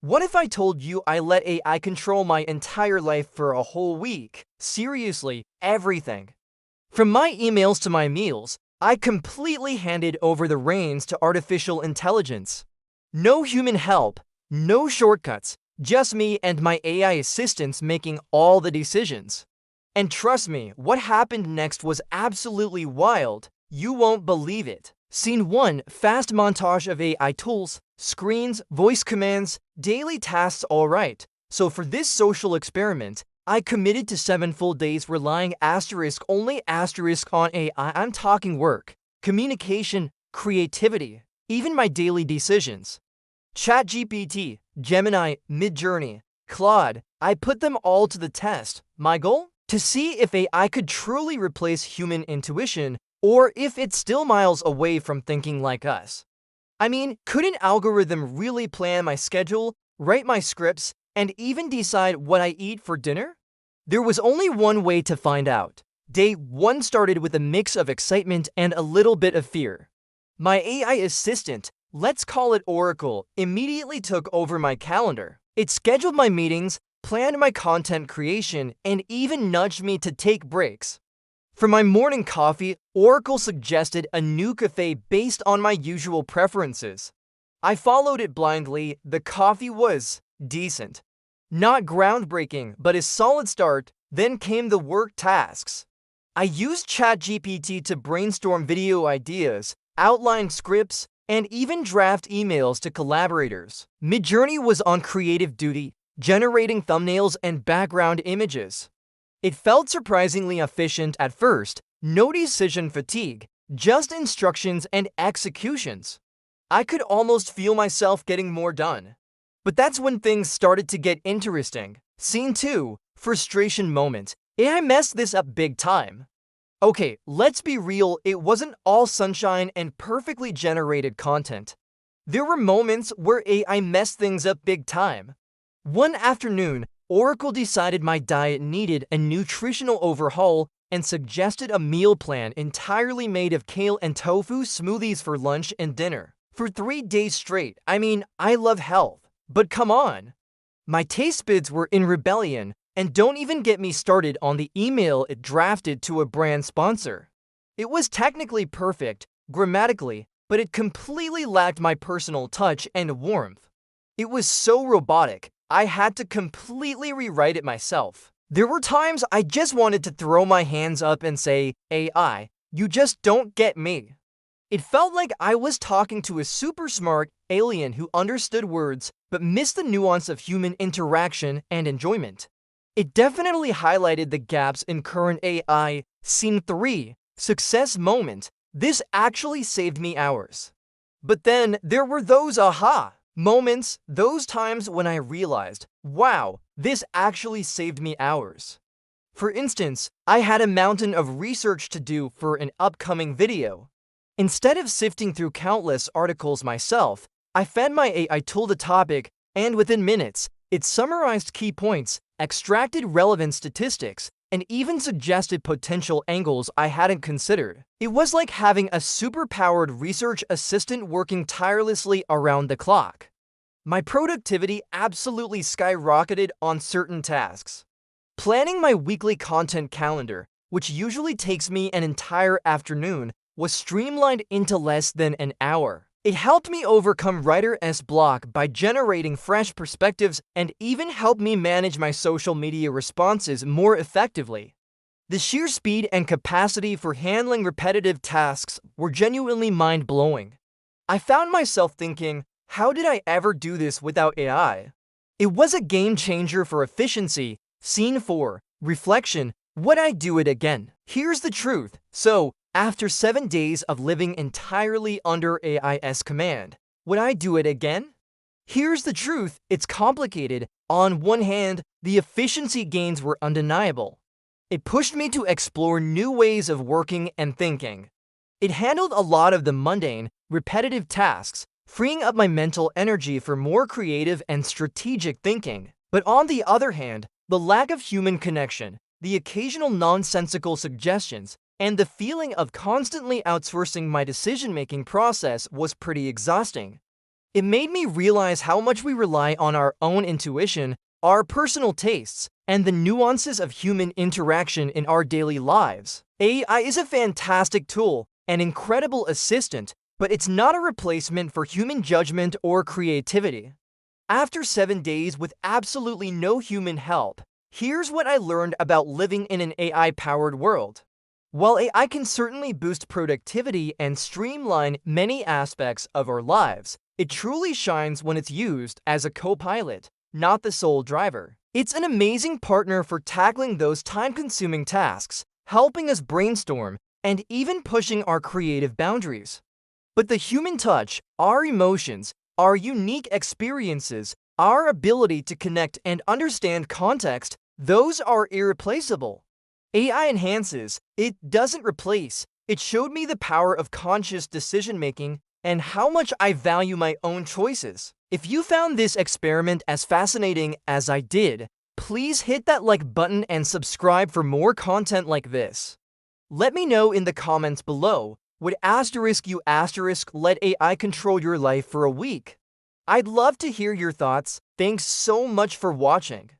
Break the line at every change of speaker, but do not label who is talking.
What if I told you I let AI control my entire life for a whole week? Seriously, everything. From my emails to my meals, I completely handed over the reins to artificial intelligence. No human help, no shortcuts, just me and my AI assistants making all the decisions. And trust me, what happened next was absolutely wild. You won't believe it. Scene 1, fast montage of AI tools, screens, voice commands, daily tasks. Alright, so for this social experiment, I committed to 7 full days relying only on AI. I'm talking work, communication, creativity, even my daily decisions. ChatGPT, Gemini, Midjourney, Claude, I put them all to the test. My goal? To see if AI could truly replace human intuition or if it's still miles away from thinking like us. I mean, could an algorithm really plan my schedule, write my scripts, and even decide what I eat for dinner? There was only one way to find out. Day 1 started with a mix of excitement and a little bit of fear. My AI assistant, let's call it Oracle, immediately took over my calendar. It scheduled my meetings, planned my content creation, and even nudged me to take breaks. For my morning coffee, Oracle suggested a new cafe based on my usual preferences. I followed it blindly. The coffee was decent. Not groundbreaking, but a solid start. Then came the work tasks. I used ChatGPT to brainstorm video ideas, outline scripts, and even draft emails to collaborators. Midjourney was on creative duty, generating thumbnails and background images. It felt surprisingly efficient at first, no decision fatigue, just instructions and executions. I could almost feel myself getting more done. But that's when things started to get interesting. Scene 2, frustration moment. AI messed this up big time. Okay, let's be real, it wasn't all sunshine and perfectly generated content. There were moments where AI messed things up big time. One afternoon, Oracle decided my diet needed a nutritional overhaul and suggested a meal plan entirely made of kale and tofu smoothies for lunch and dinner. For 3 days straight, I love health, but come on. My taste buds were in rebellion, and don't even get me started on the email it drafted to a brand sponsor. It was technically perfect, grammatically, but it completely lacked my personal touch and warmth. It was so robotic, I had to completely rewrite it myself. There were times I just wanted to throw my hands up and say, AI, you just don't get me. It felt like I was talking to a super smart alien who understood words but missed the nuance of human interaction and enjoyment. It definitely highlighted the gaps in current AI. Scene 3, success moment. This actually saved me hours. But then there were those aha moments, those times when I realized, wow, this actually saved me hours. For instance, I had a mountain of research to do for an upcoming video. Instead of sifting through countless articles myself, I fed my AI tool the topic, and within minutes, it summarized key points, extracted relevant statistics, and even suggested potential angles I hadn't considered. It was like having a super-powered research assistant working tirelessly around the clock. My productivity absolutely skyrocketed on certain tasks. Planning my weekly content calendar, which usually takes me an entire afternoon, was streamlined into less than an hour. It helped me overcome writer's block by generating fresh perspectives and even helped me manage my social media responses more effectively. The sheer speed and capacity for handling repetitive tasks were genuinely mind-blowing. I found myself thinking, how did I ever do this without AI? It was a game changer for efficiency. Scene 4, reflection. Would I do it again? Here's the truth. So, after 7 days of living entirely under AI's command, would I do it again? Here's the truth, it's complicated. On one hand, the efficiency gains were undeniable. It pushed me to explore new ways of working and thinking. It handled a lot of the mundane, repetitive tasks, freeing up my mental energy for more creative and strategic thinking. But on the other hand, the lack of human connection, the occasional nonsensical suggestions, and the feeling of constantly outsourcing my decision-making process was pretty exhausting. It made me realize how much we rely on our own intuition, our personal tastes, and the nuances of human interaction in our daily lives. AI is a fantastic tool, an incredible assistant, but it's not a replacement for human judgment or creativity. After 7 days with absolutely no human help, here's what I learned about living in an AI-powered world. While AI can certainly boost productivity and streamline many aspects of our lives, it truly shines when it's used as a co-pilot, not the sole driver. It's an amazing partner for tackling those time-consuming tasks, helping us brainstorm, and even pushing our creative boundaries. But the human touch, our emotions, our unique experiences, our ability to connect and understand context, those are irreplaceable. AI enhances, it doesn't replace. It showed me the power of conscious decision-making and how much I value my own choices. If you found this experiment as fascinating as I did, please hit that like button and subscribe for more content like this. Let me know in the comments below, would you let AI control your life for a week? I'd love to hear your thoughts. Thanks so much for watching.